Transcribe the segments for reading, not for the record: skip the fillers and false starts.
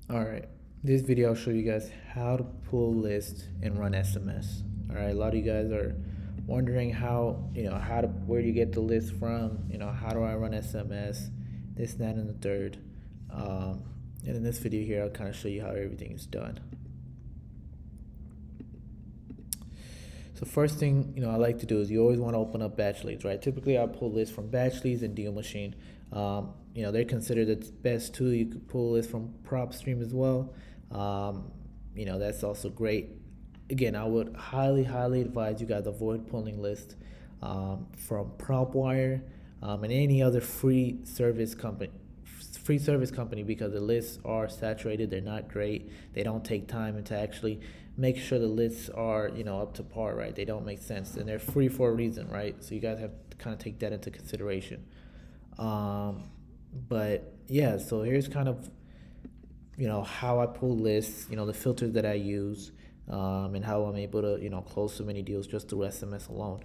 All right, this video I'll show you guys how to pull lists and run SMS. All right, a lot of you guys are wondering where do you get the list from? How do I run SMS? This, that, and the third. And in this video here, I'll kind of show you how everything is done. So first thing I like to do is you always want to open up batch leads, right? Typically, I pull lists from batch leads and deal machine. They're considered the best tool. You could pull lists from prop stream as well. That's also great. Again, I would highly advise you guys avoid pulling lists from PropWire and any other free service company because the lists are saturated. They're not great. They don't take time to actually make sure the lists are up to par, right? They don't make sense, and they're free for a reason, right? So you guys have to kind of take that into consideration. But yeah, so here's kind of how I pull lists, the filters that I use, and how I'm able to close so many deals just through SMS alone,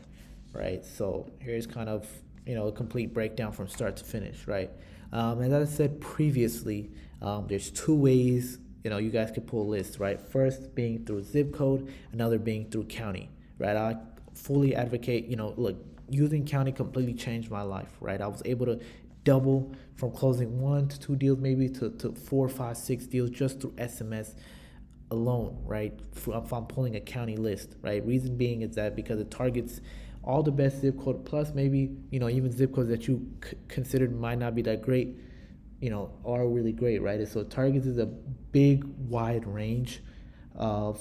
right? So here's kind of a complete breakdown from start to finish, right? As I said previously, there's two ways you guys can pull lists, right? First being through zip code, another being through county, right? I fully advocate, look, using county completely changed my life, right? I was able to double from closing 1 to 2 deals, maybe to 4, 5, 6 deals just through SMS alone, right? If I'm pulling a county list, right? Reason being is that because it targets all the best zip code, plus maybe even zip codes that you considered might not be that great, are really great, right? So it targets is a big wide range of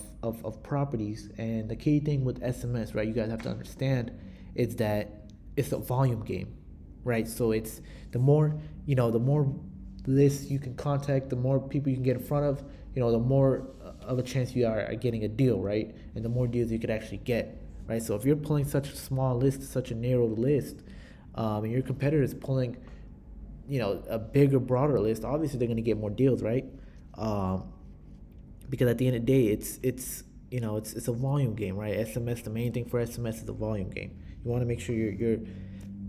properties, and the key thing with SMS, right, you guys have to understand is that it's a volume game, right? So it's the more lists you can contact, the more people you can get in front of, the more of a chance you are at getting a deal, right? And the more deals you could actually get, right? So if you're pulling such a small list, such a narrow list, and your competitor is pulling a bigger, broader list, obviously they're going to get more deals, right? Because at the end of the day, it's a volume game, right? SMS, the main thing for SMS is a volume game. You want to make sure you're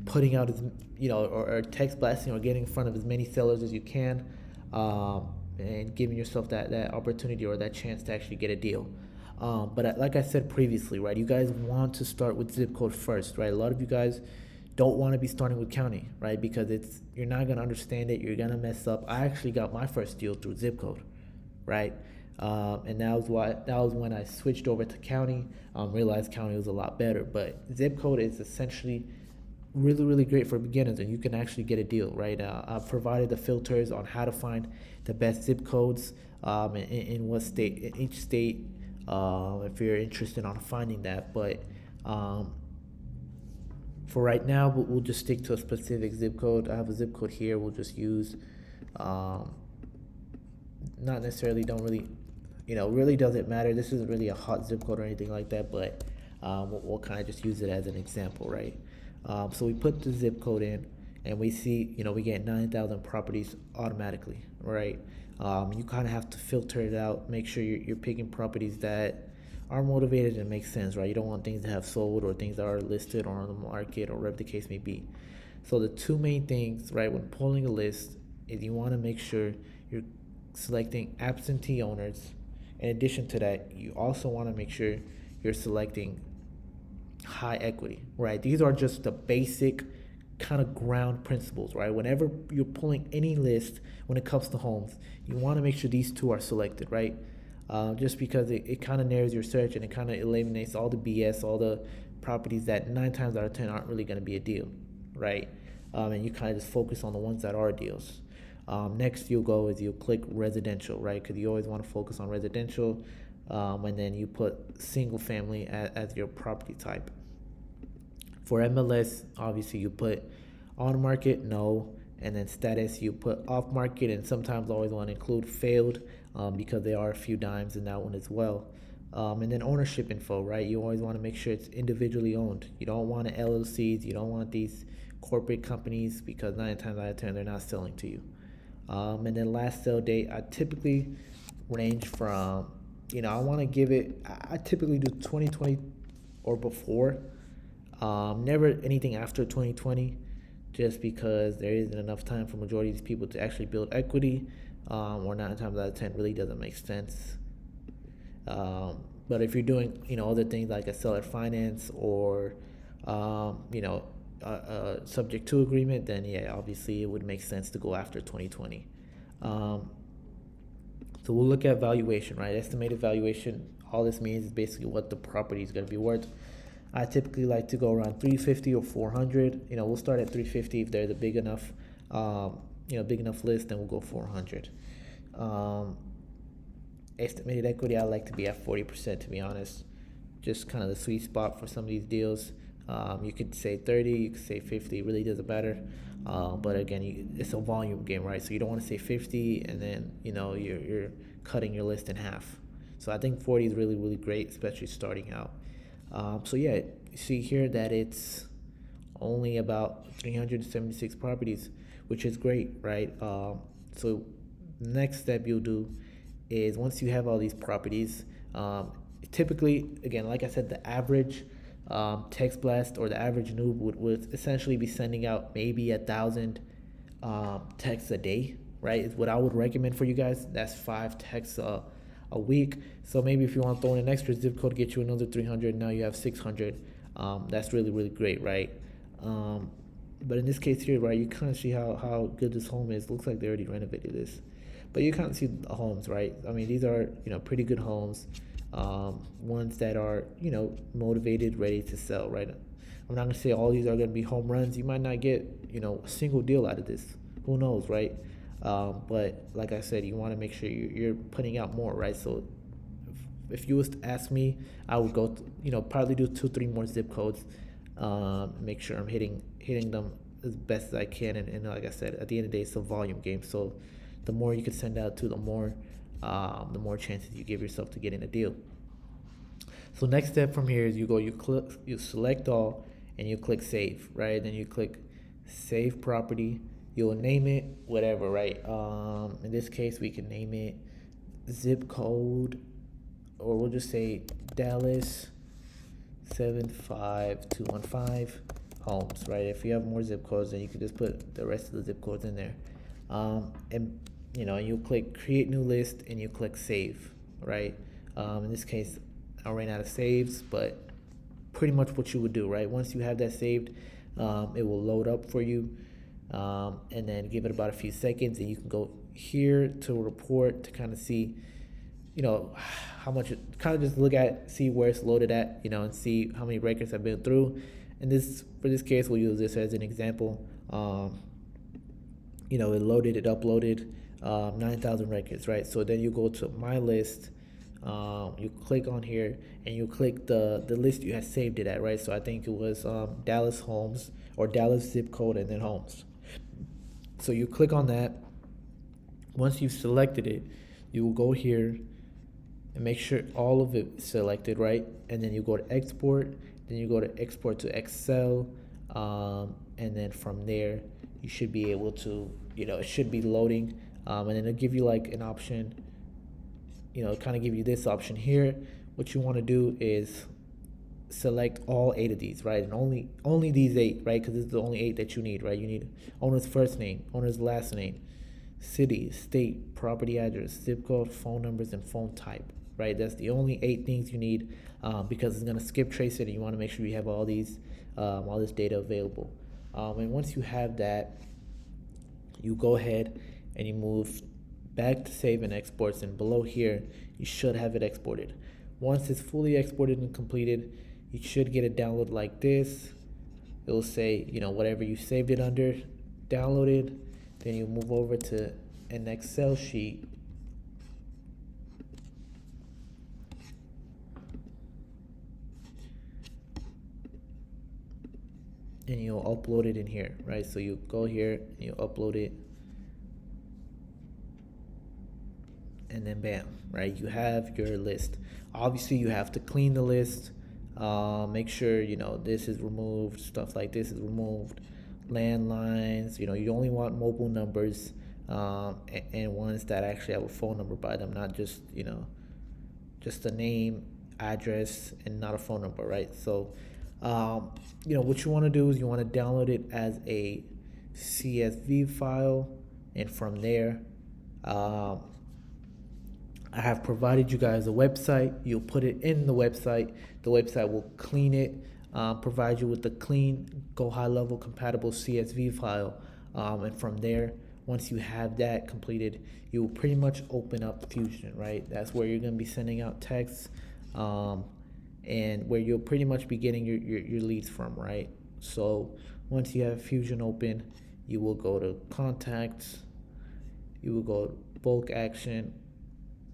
putting out as or text blasting or getting in front of as many sellers as you can, and giving yourself that opportunity or that chance to actually get a deal. But like I said previously, right, you guys want to start with zip code first, right? A lot of you guys don't want to be starting with county, right? Because you're not gonna understand it. You're gonna mess up. I actually got my first deal through zip code, right? And that was when I switched over to county. Realized county was a lot better, but zip code is essentially really great for beginners, and you can actually get a deal, right? I've provided the filters on how to find the best zip codes in what state, in each state, if you're interested on finding that. But for right now, we'll just stick to a specific zip code. I have a zip code here. We'll just use, not necessarily, don't really, really doesn't matter. This isn't really a hot zip code or anything like that, but we'll kind of just use it as an example, right? So we put the zip code in, and we see, we get 9,000 properties automatically, right? You kind of have to filter it out, make sure you're picking properties that are motivated and make sense, right? You don't want things that have sold or things that are listed or on the market or whatever the case may be. So the two main things, right, when pulling a list is you want to make sure you're selecting absentee owners. In addition to that, you also want to make sure you're selecting high equity, right? These are just the basic kind of ground principles, right? Whenever you're pulling any list when it comes to homes, you want to make sure these two are selected, right? Just because it kind of narrows your search, and it kind of eliminates all the BS, all the properties that 9 times out of 10 aren't really going to be a deal, right? And you kind of just focus on the ones that are deals. Next you'll click residential, right? Because you always want to focus on residential, and then you put single family as your property type. For MLS, obviously you put on market, no, and then status you put off market, and sometimes always want to include failed, because there are a few dimes in that one as well. And then ownership info, right? You always want to make sure it's individually owned. You don't want LLCs. You don't want these corporate companies, because 9 times out of 10 they're not selling to you. And then last sale date, I typically range from, I want to give it, I typically do 2020 or before. Never anything after 2020, just because there isn't enough time for majority of these people to actually build equity. or 9 times out of 10 really doesn't make sense. But if you're doing, other things like a seller finance or, a subject to agreement, then yeah, obviously it would make sense to go after 2020. Um, so we'll look at valuation, right? Estimated valuation. All this means is basically what the property is going to be worth. I typically like to go around 350 or 400. We'll start at 350 if there's a big enough, big enough list. Then we'll go 400. Estimated equity, I like to be at 40%, to be honest. Just kind of the sweet spot for some of these deals. You could say 30, you could say 50. It really doesn't matter. But again, it's a volume game, right? So you don't want to say 50 and then you're cutting your list in half. So I think 40 is really, really great, especially starting out. So yeah, you see here that it's only about 376 properties, which is great, right? So the next step you'll do is, once you have all these properties, typically, again, like I said, the average text blast or the average noob would essentially be sending out maybe 1,000 texts a day, right? Is what I would recommend for you guys. That's 5 texts a week. So maybe if you want to throw in an extra zip code, get you another 300. Now you have 600. That's really, really great, right? But in this case here, right, you kind of see how good this home is. Looks like they already renovated this. But you kind of see the homes, right? I mean, these are, pretty good homes. Ones that are, motivated, ready to sell, right? I'm not going to say all these are going to be home runs. You might not get, a single deal out of this. Who knows, right? But like I said, you want to make sure you're putting out more, right? So if you was to ask me, I would go, probably do 2-3 more zip codes. Make sure I'm hitting them as best as I can. And like I said, at the end of the day, it's a volume game. So the more you can send out to, the more chances you give yourself to getting a deal. So next step from here is you select all, and you click save, right? Then you click save property. You'll name it whatever, right? In this case, we can name it zip code, or we'll just say Dallas 75215 homes, right? If you have more zip codes, then you can just put the rest of the zip codes in there. And you click create new list, and you click save, right? In this case, I ran out of saves, but pretty much what you would do, right? Once you have that saved, it will load up for you, and then give it about a few seconds, and you can go here to report to kind of see, how much, kind of just see where it's loaded at, and see how many records have been through. And for this case, we'll use this as an example. It uploaded 9,000 records, right? So then you go to my list, you click on here, and you click the list you had saved it at, right? So I think it was Dallas homes, or Dallas zip code, and then homes. So you click on that. Once you've selected it, you will go here and make sure all of it is selected, right? And then you go to export, then you go to export to Excel, and then from there you should be able to, it should be loading, and then it'll give you like an option, kind of give you this option here. What you want to do is select all 8 of these, right? And only these 8, right? Because this is the only 8 that you need, right? You need owner's first name, owner's last name, city, state, property address, zip code, phone numbers, and phone type, right? That's the only 8 things you need, because it's going to skip trace it, and you want to make sure you have all this data available. And once you have that, you go ahead and you move back to save and exports, and below here you should have it exported. Once it's fully exported and completed, you should get a download like this. It will say, whatever you saved it under, downloaded. Then you move over to an Excel sheet, and you'll upload it in here, right? So you go here and you upload it, and then bam, right? You have your list. Obviously, you have to clean the list. Make sure this is removed, stuff like this is removed, landlines. You only want mobile numbers, and ones that actually have a phone number by them, not just just a name, address, and not a phone number, right? So what you want to do is you want to download it as a CSV file, and from there Um, I have provided you guys a website. You'll put it in the website. The website will clean it, provide you with the clean, go high level compatible CSV file. And from there, once you have that completed, you will pretty much open up Fusion, right? That's where you're going to be sending out texts, and where you'll pretty much be getting your leads from, right? So once you have Fusion open, you will go to contacts, you will go to bulk action,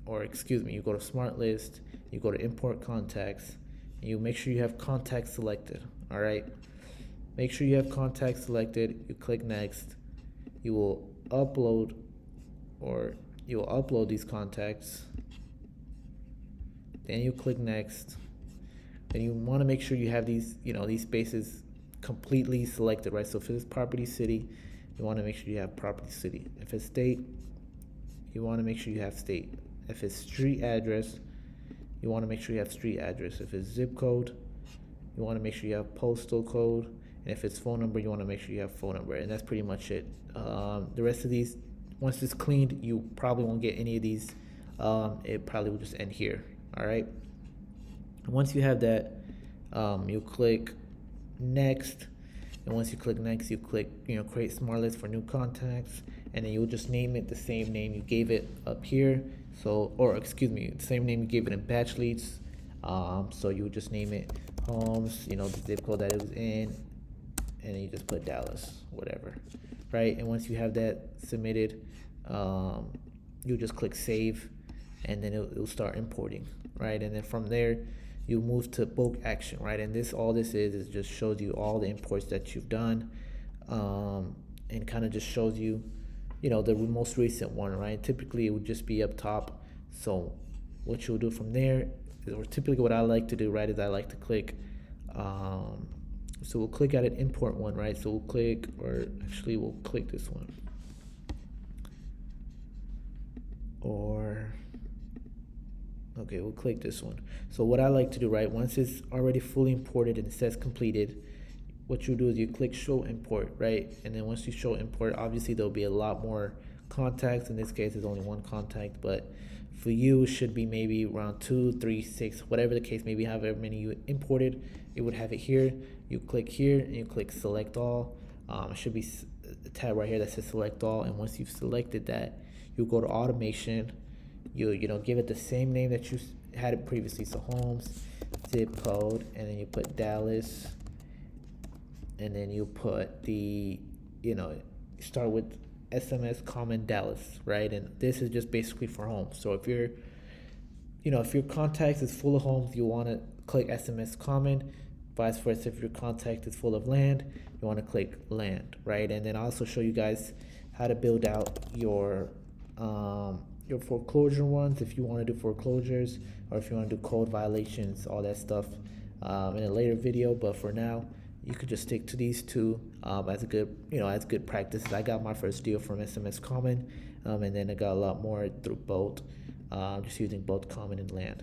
or excuse me, you go to smart list, you go to import contacts, and you make sure you have contacts selected. All right, make sure you have contacts selected. You click next. You will upload, or you will upload these contacts. Then you click next. And you want to make sure you have these, these spaces completely selected, right? So if it's property city, you want to make sure you have property city. If it's state, you want to make sure you have state. If it's street address, you want to make sure you have street address. If it's zip code, you want to make sure you have postal code. And if it's phone number, you want to make sure you have phone number. And that's pretty much it. The rest of these, once it's cleaned, you probably won't get any of these. It probably will just end here. All right. Once you have that, you click next. And once you click next, you click, create smart list for new contacts. And then you'll just name it the same name you gave it up here. So, or excuse me, the same name you gave it in batch leads. So you would just name it homes, the zip code that it was in, and then you just put Dallas, whatever, right? And once you have that submitted, you just click save, and then it'll start importing, right? And then from there, you move to bulk action, right? And all this is just shows you all the imports that you've done, and kind of just shows you, the most recent one, right? Typically, it would just be up top. So what you'll do from there, or typically what I like to do, right, is I like to click, so we'll click at an import one, right? So we'll click, or actually we'll click this one. Okay, we'll click this one. So what I like to do, right, once it's already fully imported and it says completed, what you do is you click show import, right? And then once you show import, obviously there'll be a lot more contacts. In this case, there's only one contact, but for you, it should be maybe around 2, 3, 6, whatever the case, maybe however many you imported, it would have it here. You click here and you click select all. It should be a tab right here that says select all. And once you've selected that, you go to automation. You give it the same name that you had it previously. So homes, zip code, and then you put Dallas. And then you put the, start with SMS comment Dallas, right? And this is just basically for homes. So if your contacts is full of homes, you want to click SMS comment. Vice versa, if your contact is full of land, you want to click land, right? And then I'll also show you guys how to build out your foreclosure ones, if you want to do foreclosures, or if you want to do code violations, all that stuff, in a later video. But for now, you could just stick to these two as good practices. I got my first deal from SMS Common, and then I got a lot more through both, just using both Common and Land.